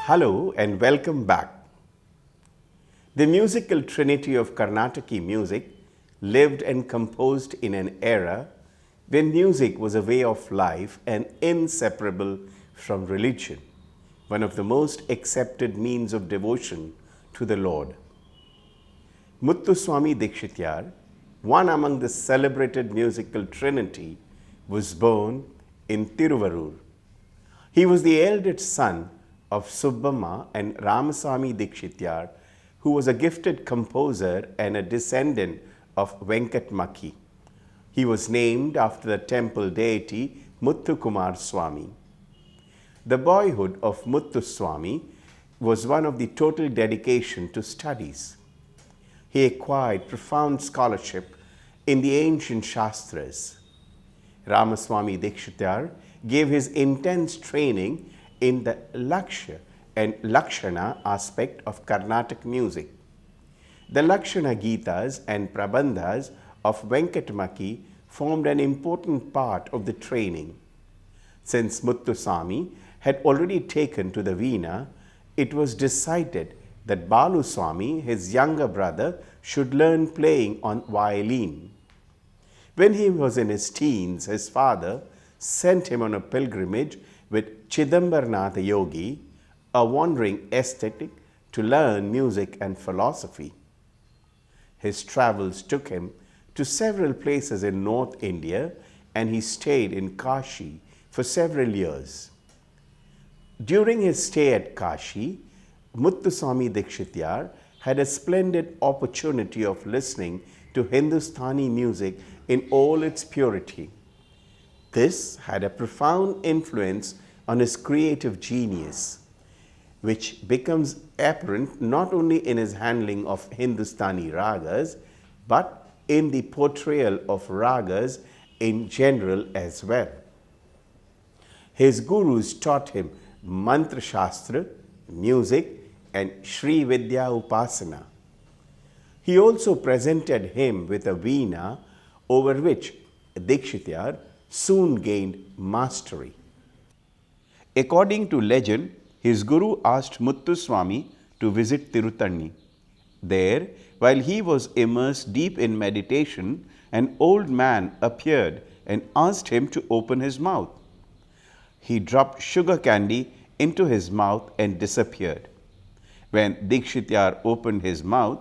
Hello and welcome back. The musical trinity of Carnataki music lived and composed in an era when music was a way of life and inseparable from religion, one of the most accepted means of devotion to the Lord. Muthu Swami Dikshitar, one among the celebrated musical trinity, was born in Tiruvarur. He was the eldest son of Subbamma and Ramaswamy Dikshitar, who was a gifted composer and a descendant of Venkatmakki. He was named after the temple deity Muthu Kumar Swami. The boyhood of Muthu Swami was one of the total dedication to studies. He acquired profound scholarship in the ancient Shastras. Ramaswamy Dikshitar gave his intense training in the Lakshya and Lakshana aspect of Carnatic music. The Lakshana Gitas and Prabandhas of Venkatmakki formed an important part of the training. Since Muthuswami had already taken to the Veena, it was decided that Baluswami, his younger brother, should learn playing on violin. When he was in his teens, his father sent him on a pilgrimage with Chidambarnath Yogi, a wandering ascetic, to learn music and philosophy. His travels took him to several places in North India, and he stayed in Kashi for several years. During his stay at Kashi, Muthuswami Dikshitar had a splendid opportunity of listening to Hindustani music in all its purity. This had a profound influence on his creative genius, which becomes apparent not only in his handling of Hindustani ragas, but in the portrayal of ragas in general as well. His gurus taught him Mantra Shastra, music, and Sri Vidya Upasana. He also presented him with a veena over which Dikshitar soon gained mastery. According to legend, his guru asked Muthuswami to visit Tirutani. There, while he was immersed deep in meditation, an old man appeared and asked him to open his mouth. He dropped sugar candy into his mouth and disappeared. When Dikshitar opened his mouth,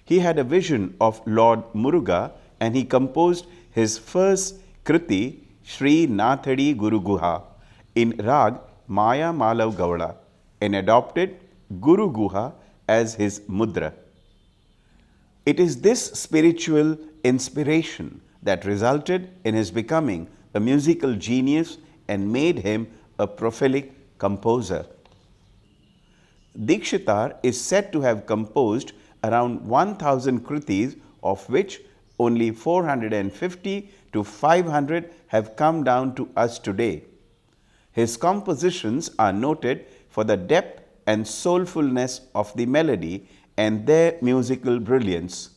he had a vision of Lord Muruga, and he composed his first kriti, Sri Nathadi Guru Guha, in Rag Maya Malav Gowda, and adopted Guru Guha as his mudra. It is this spiritual inspiration that resulted in his becoming a musical genius and made him a prolific composer. Dikshitar is said to have composed around 1000 kritis, of which only 450 to 500 have come down to us today. His compositions are noted for the depth and soulfulness of the melody and their musical brilliance.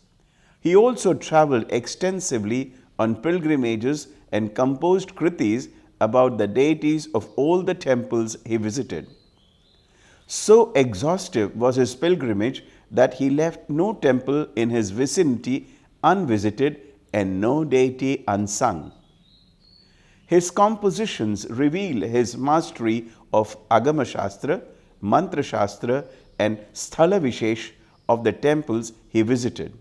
He also traveled extensively on pilgrimages and composed kritis about the deities of all the temples he visited. So exhaustive was his pilgrimage that he left no temple in his vicinity unvisited and no deity unsung. His compositions reveal his mastery of Agama Shastra, Mantra Shastra, and Sthala Vishesh of the temples he visited.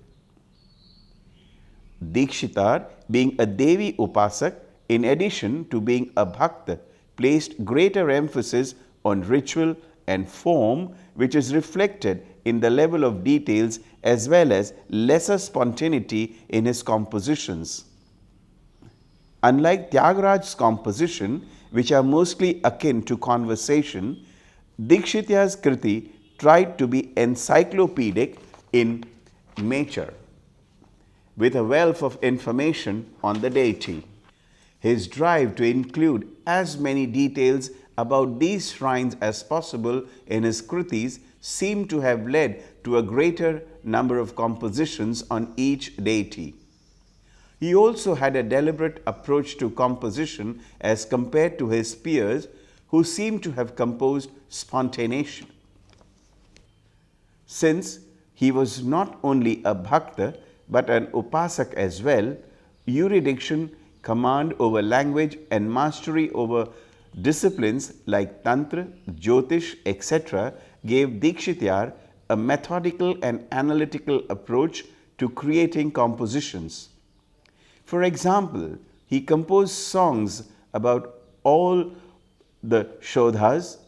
Dikshitar, being a Devi Upasak, in addition to being a Bhakta, placed greater emphasis on ritual and form, which is reflected in the level of details as well as lesser spontaneity in his compositions. Unlike Tyagaraj's composition, which are mostly akin to conversation, Dikshitar's kriti tried to be encyclopedic in nature, with a wealth of information on the deity. His drive to include as many details about these shrines as possible in his kritis seemed to have led to a greater number of compositions on each deity. He also had a deliberate approach to composition as compared to his peers, who seem to have composed spontaneously. Since he was not only a bhakta but an upasak as well, erudition, command over language, and mastery over disciplines like Tantra, Jyotish, etc., gave Dikshitar a methodical and analytical approach to creating compositions. For example, he composed songs about all the Shodhas,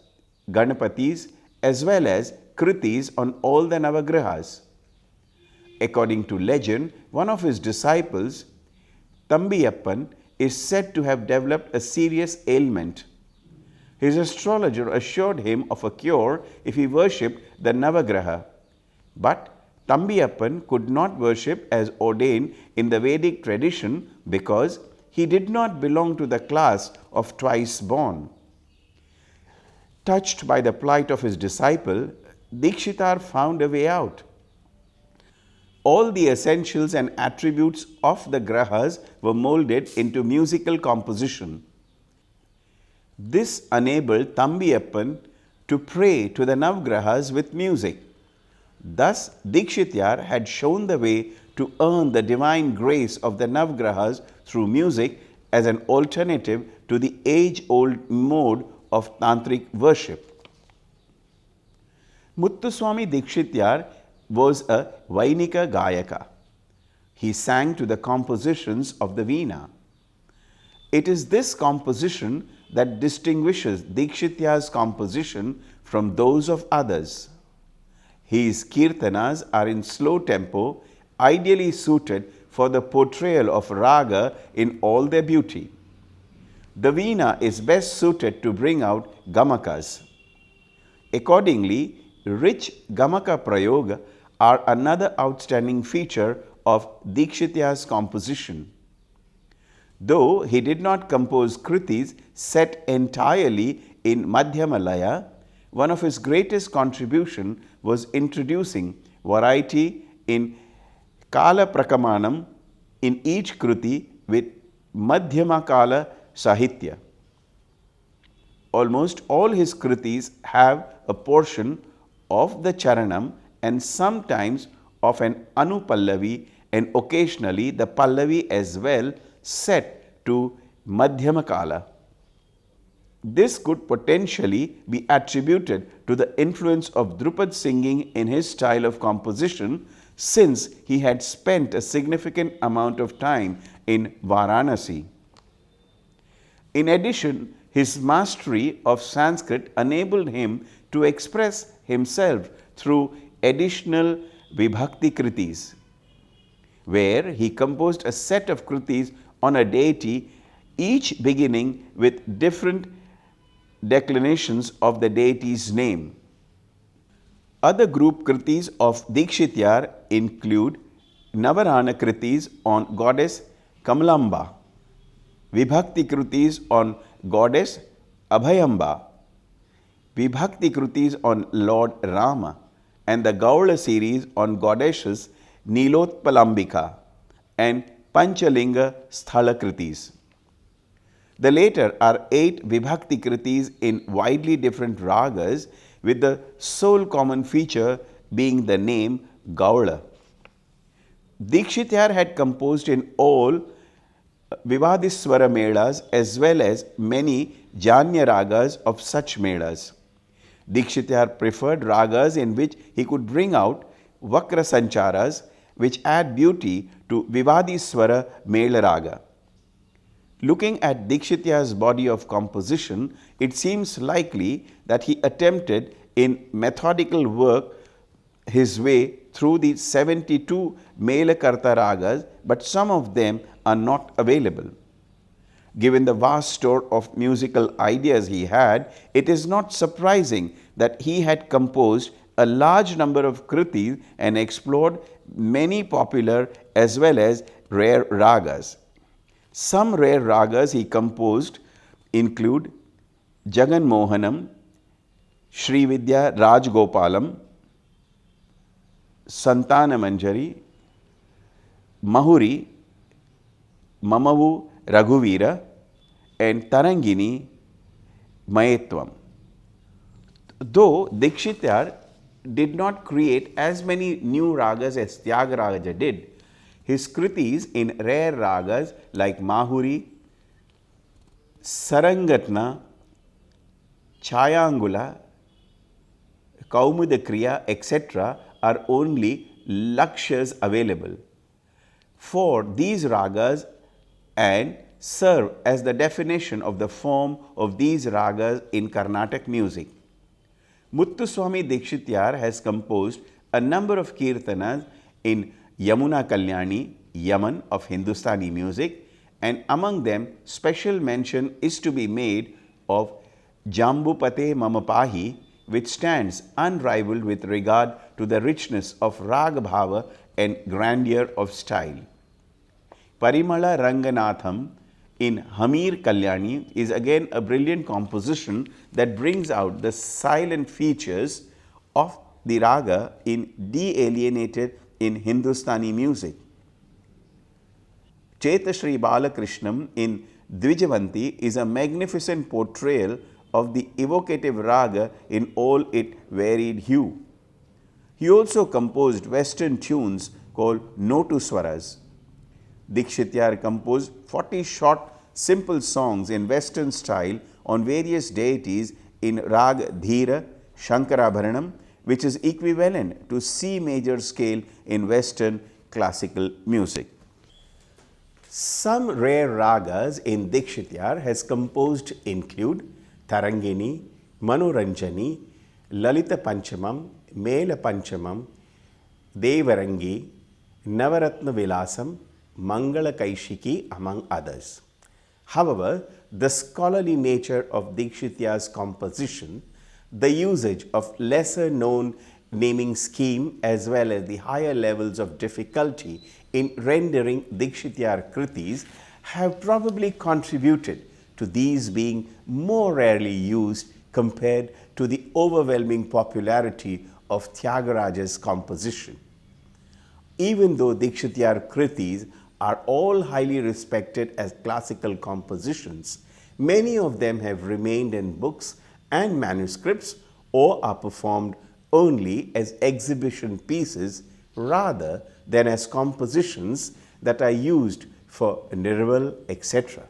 Ganapatis, as well as Kritis on all the Navagrahas. According to legend, one of his disciples, Thambiyappan, is said to have developed a serious ailment. His astrologer assured him of a cure if he worshipped the Navagraha. But Thambiyappan could not worship as ordained in the Vedic tradition because he did not belong to the class of twice born. Touched by the plight of his disciple, Dikshitar found a way out. All the essentials and attributes of the grahas were molded into musical composition. This enabled Thambiyappan to pray to the Navgrahas with music. Thus, Dikshitar had shown the way to earn the divine grace of the Navgrahas through music as an alternative to the age-old mode of tantric worship. Muthu Swami Dikshitar was a Vainika Gayaka. He sang to the compositions of the Veena. It is this composition that distinguishes Dikshitar's composition from those of others. His kirtanas are in slow tempo, ideally suited for the portrayal of raga in all their beauty. The Veena is best suited to bring out gamakas. Accordingly, rich gamaka prayoga are another outstanding feature of Dikshitar's composition. Though he did not compose kritis set entirely in Madhyamalaya, one of his greatest contributions was introducing variety in Kala Prakamanam in each kruti with Madhyama Kala Sahitya. Almost all his kritis have a portion of the charanam and sometimes of an anupallavi and occasionally the pallavi as well set to Madhyama Kala. This could potentially be attributed to the influence of Drupad singing in his style of composition, since he had spent a significant amount of time in Varanasi. In addition, his mastery of Sanskrit enabled him to express himself through additional Vibhakti Kritis, where he composed a set of Kritis on a deity, each beginning with different declinations of the deity's name. Other group kritis of Dikshitar include Navarana kritis on goddess Kamalamba, Vibhakti kritis on goddess Abhayamba, Vibhakti kritis on Lord Rama, and the Gaula series on goddesses Nilotpalambika and Panchalinga Sthala kritis. The later are 8 Vibhakti kritis in widely different ragas, with the sole common feature being the name Gaula. Dikshitar had composed in all Vivadiswara Melas as well as many Janya ragas of such Melas. Dikshitar preferred ragas in which he could bring out Vakra Sancharas, which add beauty to Vivadiswara Mela raga. Looking at Dikshitar's body of composition, it seems likely that he attempted in methodical work his way through the 72 Melakarta ragas, but some of them are not available. Given the vast store of musical ideas he had, it is not surprising that he had composed a large number of kritis and explored many popular as well as rare ragas. Some rare ragas he composed include Jagan Mohanam, Sri Vidya Rajgopalam, Santana Manjari, Mahuri, Mamavu Raghuvira, and Tarangini Mayetvam. Though Dikshitar did not create as many new ragas as Tyagaraja did. His kritis in rare ragas like Mahuri, Sarangatna, Chayangula, Kaumudakriya, etc. are only lakshas available for these ragas and serve as the definition of the form of these ragas in Carnatic music. Muthu Swami Dikshitar has composed a number of kirtanas in Yamuna Kalyani, Yaman of Hindustani music, and among them special mention is to be made of Jambupate Mamapahi, which stands unrivaled with regard to the richness of raga bhava and grandeur of style. Parimala Ranganatham in Hamir Kalyani is again a brilliant composition that brings out the silent features of the raga in de-alienated in Hindustani music. Chetashri Balakrishnam in Dvijavanti is a magnificent portrayal of the evocative raga in all its varied hue. He also composed Western tunes called Notu Swaras. Dikshitar composed 40 short, simple songs in Western style on various deities in Rag Dhira, Shankarabharanam, which is equivalent to C major scale in Western classical music. Some rare ragas in Dikshitar has composed include Tarangini, Manoranjani, Lalita Panchamam, Mela Panchamam, Devarangi, Navaratna Vilasam, Mangala Kaishiki, among others. However, the scholarly nature of Dikshitar's composition, the usage of lesser known naming scheme as well as the higher levels of difficulty in rendering Dikshitar kritis have probably contributed to these being more rarely used compared to the overwhelming popularity of Tyagaraja's composition. Even though Dikshitar kritis are all highly respected as classical compositions, many of them have remained in books and manuscripts or are performed only as exhibition pieces rather than as compositions that are used for Nirval, etc.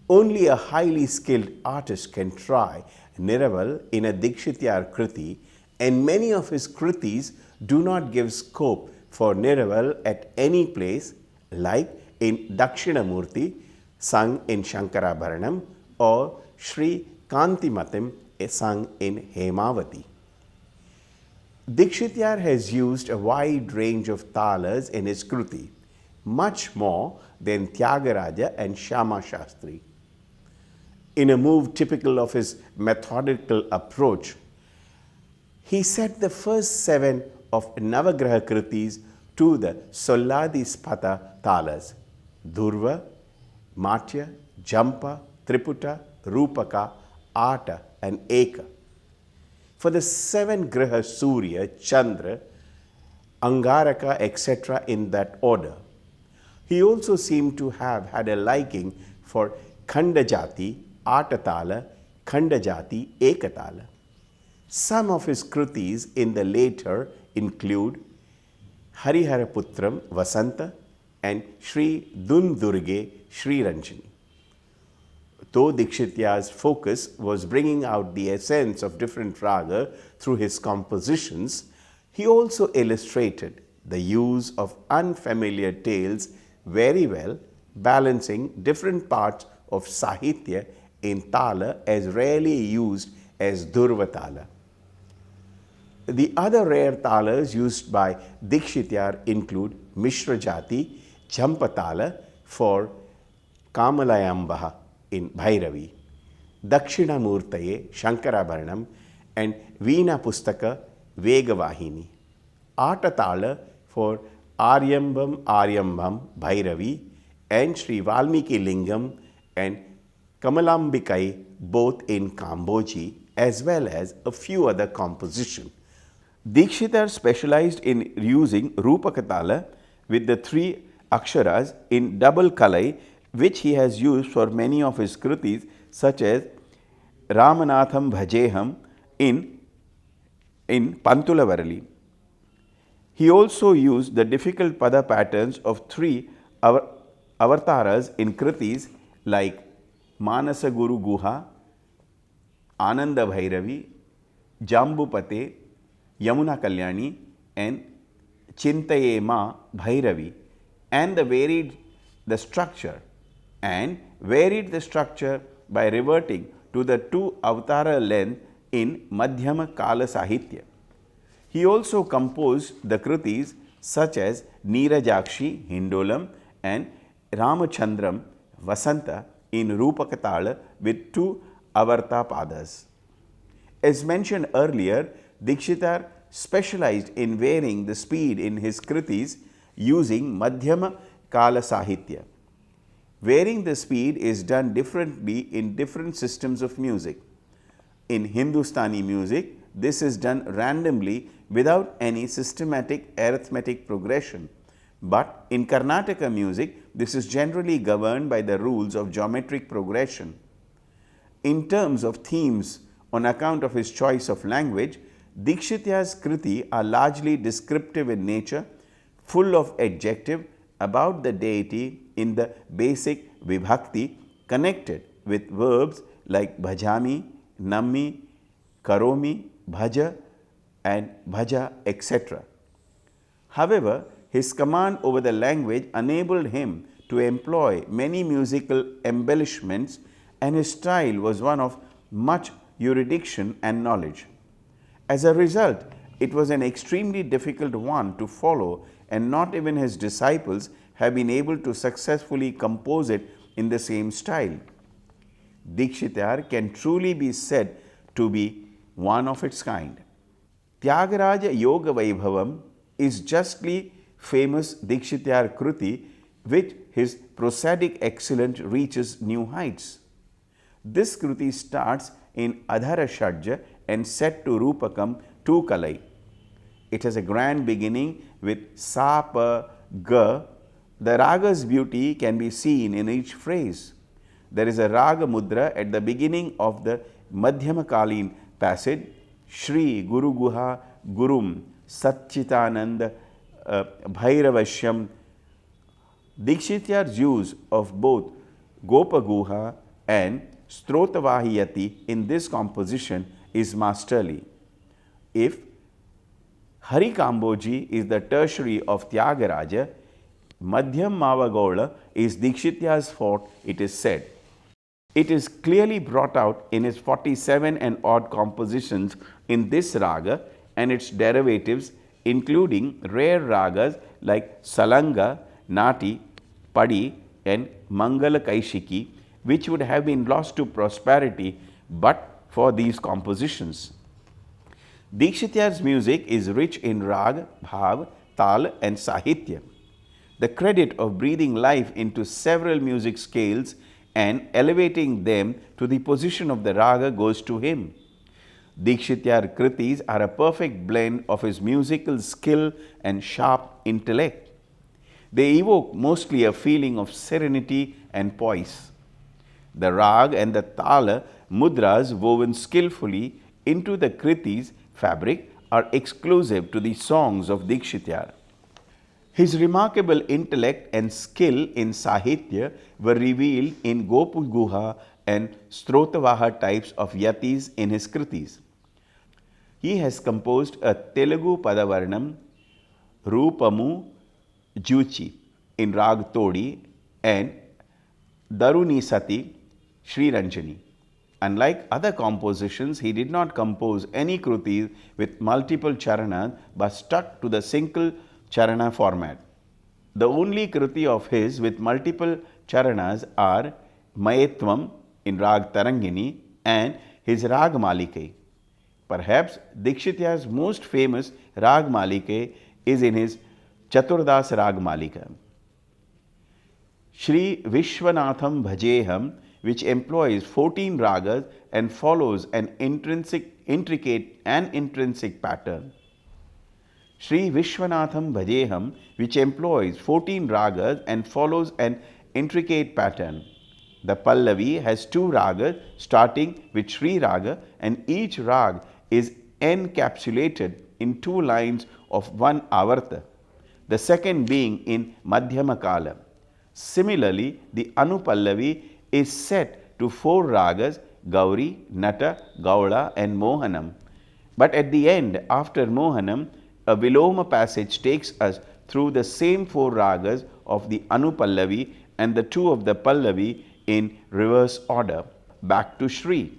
Only a highly skilled artist can try Niraval in a Dikshitar kriti, and many of his kritis do not give scope for Niraval at any place, like in Dakshinamurti, sung in Shankarabharanam, or Sri Kantimatim, sung in Hemavati. Dikshitar has used a wide range of talas in his kruti, much more than Tyagaraja and Shyama Shastri. In a move typical of his methodical approach, he set the first 7 of Navagraha kritis to the Solladi Spata talas: Durva, Matya, Jampa, Triputa, Rupaka, Ata, and Eka. For the 7 Graha Surya, Chandra, Angaraka, etc. in that order. He also seemed to have had a liking for Khandajati, Atatala, Khandajati, Ekatala. Some of his kritis in the later include Hariharaputram, Vasanta, and Sri Dundurge, Sri Ranjani. Though Dikshitar's focus was bringing out the essence of different raga through his compositions, he also illustrated the use of unfamiliar tales very well, balancing different parts of Sahitya in Tala as rarely used as Durvatala. The other rare talas used by Dikshitar include Mishra Jati, Champatala for Kamalayambaha in Bhairavi, Dakshinamurtaye, Shankarabharanam, and Veena Pustaka, Vegavahini, Atatala for Aryambam Aryambam, Bhairavi, and Sri Valmiki Lingam and Kamalambikai, both in Kamboji, as well as a few other compositions. Dikshitar specialized in using Rupakatala with the 3 aksharas in double kalai, which he has used for many of his kritis, such as Ramanatham Bhajeham in in Pantulavarali. He also used the difficult pada patterns of three avatars in kritis like Manasa Guru Guha, Ananda Bhairavi, Jambupate, Yamuna Kalyani, and Chintaye Ma Bhairavi, and varied the structure by reverting to the two avatara length in Madhyama Kala Sahitya. He also composed the kritis such as Neerajakshi, Hindolam, and Ramachandram, Vasanta in Rupakatala with two avarta padas. As mentioned earlier, Dikshitar specialized in varying the speed in his kritis using Madhyama Kala Sahitya. Varying the speed is done differently in different systems of music. In Hindustani music, this is done randomly without any systematic arithmetic progression. But in Karnataka music, this is generally governed by the rules of geometric progression. In terms of themes, on account of his choice of language, Dikshitar's kriti are largely descriptive in nature, full of adjective about the deity in the basic vibhakti connected with verbs like bhajami, nammi, karomi, bhaja and bhaja, etc. However, his command over the language enabled him to employ many musical embellishments, and his style was one of much erudition and knowledge. As a result, it was an extremely difficult one to follow, and not even his disciples have been able to successfully compose it in the same style. Dikshitar can truly be said to be one of its kind. Tyagaraja Yoga Vaibhavam is justly famous Dikshitar Kruti, which his prosodic excellence reaches new heights. This Kruti starts in Adhara Shadja and set to Rupakam 2 Kalai. It has a grand beginning with Sa, Pa, Ga. The Raga's beauty can be seen in each phrase. There is a Raga Mudra at the beginning of the Madhyamakalin passage, Shri Guru Guha Gurum Satchitananda Bhairavashyam. Dikshitar's use of both Gopaguha and Strotavahiyati in this composition is masterly. If Hari Kamboji is the tertiary of Tyagaraja, Madhyam Mavagola is Dikshitar's forte, it is said. It is clearly brought out in his 47 and odd compositions in this raga and its derivatives, including rare ragas like Salanga, Nati, Padi, and Mangala Kaishiki, which would have been lost to prosperity but for these compositions. Dikshitar's music is rich in rag, bhav, tal, and sahitya. The credit of breathing life into several music scales and elevating them to the position of the raga goes to him. Dikshitar kritis are a perfect blend of his musical skill and sharp intellect. They evoke mostly a feeling of serenity and poise. The rag and the tala mudras woven skillfully into the kritis fabric are exclusive to the songs of Dikshitar. His remarkable intellect and skill in Sahitya were revealed in Gopaguha and Strotavaha types of yatis in his kritis. He has composed a Telugu Padavarnam, Rupamu Juchi in Rag Todi and Daruni Sati Sri Ranjani. Unlike other compositions, he did not compose any krutis with multiple charanas but stuck to the single charana format. The only kruti of his with multiple charanas are Mayetvam in Rag Tarangini and his Rag Malike. Perhaps Dikshitar's most famous Rag Malike is in his Chaturdas Rag Malika. Shri Vishwanatham Bhajeham, which employs 14 ragas and follows an intricate and intrinsic pattern. Shri Vishwanatham Bhajeham, which employs 14 ragas and follows an intricate pattern. The Pallavi has 2 ragas starting with Shri Raga, and each rag is encapsulated in two lines of one avarta, the second being in Madhyama Kala. Similarly, the Anupallavi is set to four ragas Gauri, Nata, Gaula, and Mohanam. But at the end, after Mohanam, a Viloma passage takes us through the same four ragas of the Anupallavi and the two of the Pallavi in reverse order, back to Shri.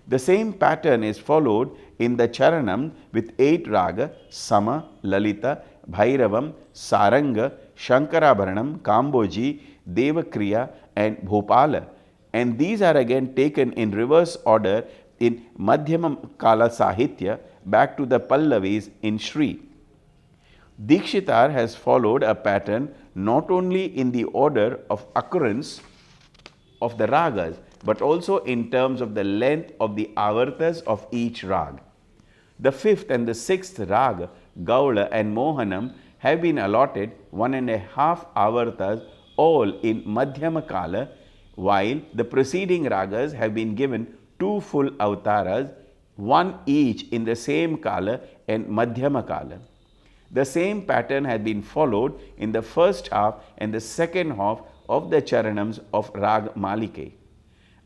The same pattern is followed in the Charanam with 8 raga Sama, Lalita, Bhairavam, Saranga, Shankarabharanam, Kamboji, Devakriya, and Bhopala. And these are again taken in reverse order in Madhyama Kala Sahitya back to the Pallavis in Shri. Dikshitar has followed a pattern not only in the order of occurrence of the ragas, but also in terms of the length of the avartas of each rag. The fifth and the sixth raga, Gaula and Mohanam, have been allotted 1.5 avartas, all in Madhyama Kala, while the preceding ragas have been given 2 full avtaras, one each in the same Kala and Madhyama Kala. The same pattern has been followed in the first half and the second half of the Charanams of Rag Malike.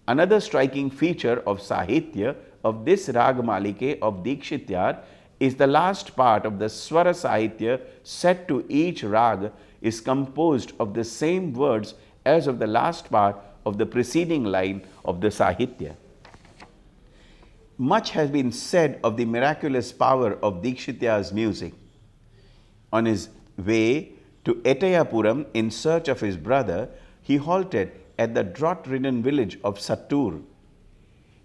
Another striking feature of Sahitya of this Rag Malike of Dikshitar is the last part of the Swara Sahitya set to each Rag is composed of the same words as of the last part of the preceding line of the Sahitya. Much has been said of the miraculous power of Dikshitar's music. On his way to Etayapuram in search of his brother, he halted at the drought-ridden village of Sattur.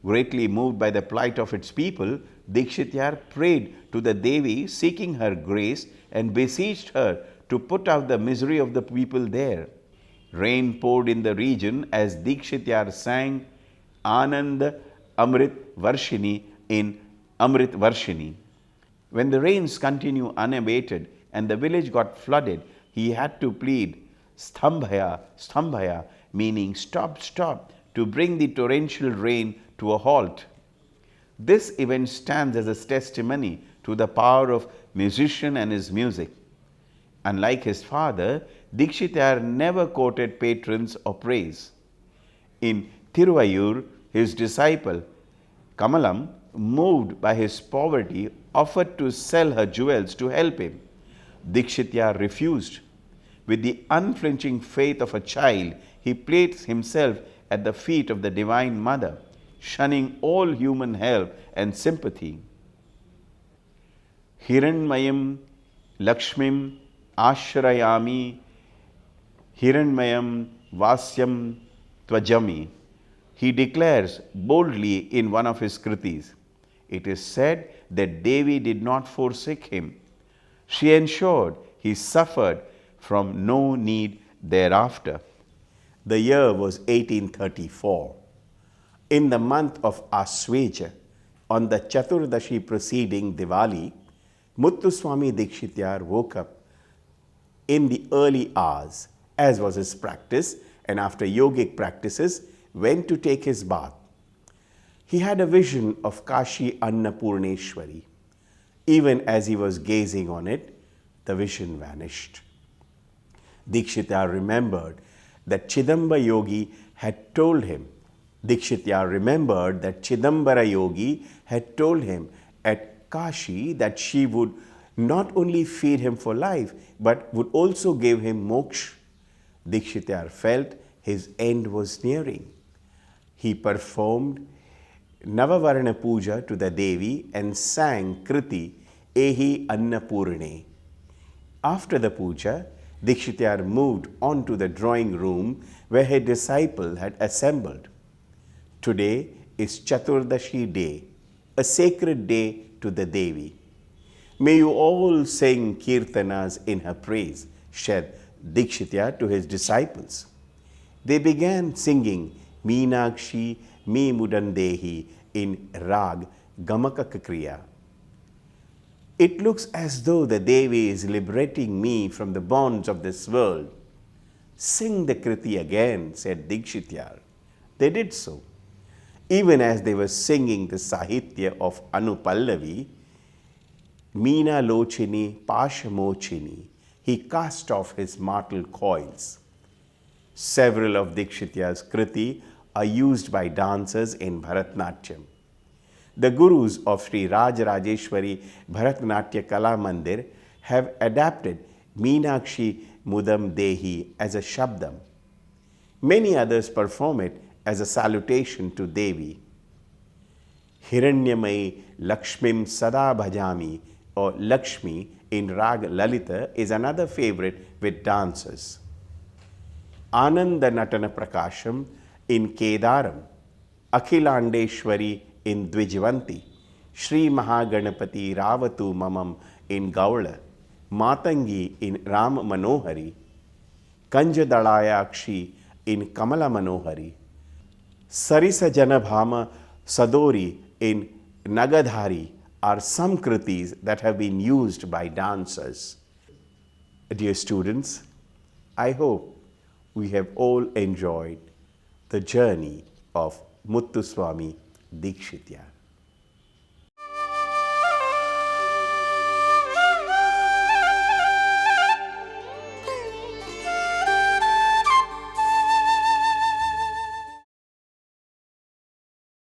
Greatly moved by the plight of its people, Dikshitar prayed to the Devi seeking her grace and beseeched her to put out the misery of the people there. Rain poured in the region as Dikshitar sang Anand Amrit Varshini in Amrit Varshini. When the rains continue unabated and the village got flooded, he had to plead Stambhaya, Stambhaya, meaning stop, stop, to bring the torrential rain to a halt. This event stands as a testimony to the power of musician and his music. Unlike his father, Dikshitar never quoted patrons or praise. In Tiruvayur, his disciple Kamalam, moved by his poverty, offered to sell her jewels to help him. Dikshitar refused. With the unflinching faith of a child, he placed himself at the feet of the Divine Mother, shunning all human help and sympathy. Hiranmayam Lakshmim Ashrayami Hiranmayam Vasyam Tvajami. He declares boldly in one of his kritis. It is said that Devi did not forsake him. She ensured he suffered from no need thereafter. The year was 1834. In the month of Asweja, on the Chaturdashi preceding Diwali, Muthu Swami Dikshitar woke up in the early hours, as was his practice, and after yogic practices, went to take his bath. He had a vision of Kashi Annapurneshwari. Even as he was gazing on it, the vision vanished. Dikshitar remembered that Chidamba Yogi had told him. Dikshitar remembered that Chidambara Yogi had told him at Kashi that she would not only feed him for life, but would also give him moksha. Dikshitar felt his end was nearing. He performed Navavarana Puja to the Devi and sang Kriti Ehi Annapurne. After the puja, Dikshitar moved on to the drawing room where his disciple had assembled. Today is Chaturdashi day, a sacred day to the Devi. May you all sing kirtanas in her praise, said Dikshitar to his disciples. They began singing Meenakshi Me Mudandehi in Rag Gamakakriya. It looks as though the Devi is liberating me from the bonds of this world. Sing the Kriti again, said Dikshitar. They did so. Even as they were singing the Sahitya of Anupallavi, Meena Lochini Pashamochini, he cast off his mortal coils. Several of Dikshitar's Kriti are used by dancers in Bharatnatyam. The gurus of Sri Rajarajeshwari Bharatnatya Kala Mandir have adapted Meenakshi Mudam Dehi as a Shabdam. Many others perform it as a salutation to Devi. Hiranyamai Lakshmim Sada Bhajami or Lakshmi in Rag Lalita is another favorite with dancers. Ananda Natana Prakasham in Kedaram, Akhilandeshwari in Dvijvanti, Sri Mahaganapati Ravatu Mamam in Gaula, Matangi in Ram Manohari, Kanjadalayakshi in Kamala Manohari, Sarisa Janabhama Sadori in Nagadhari are some kritis that have been used by dancers. Dear students, I hope we have all enjoyed the journey of Muthu Swami Dikshitar.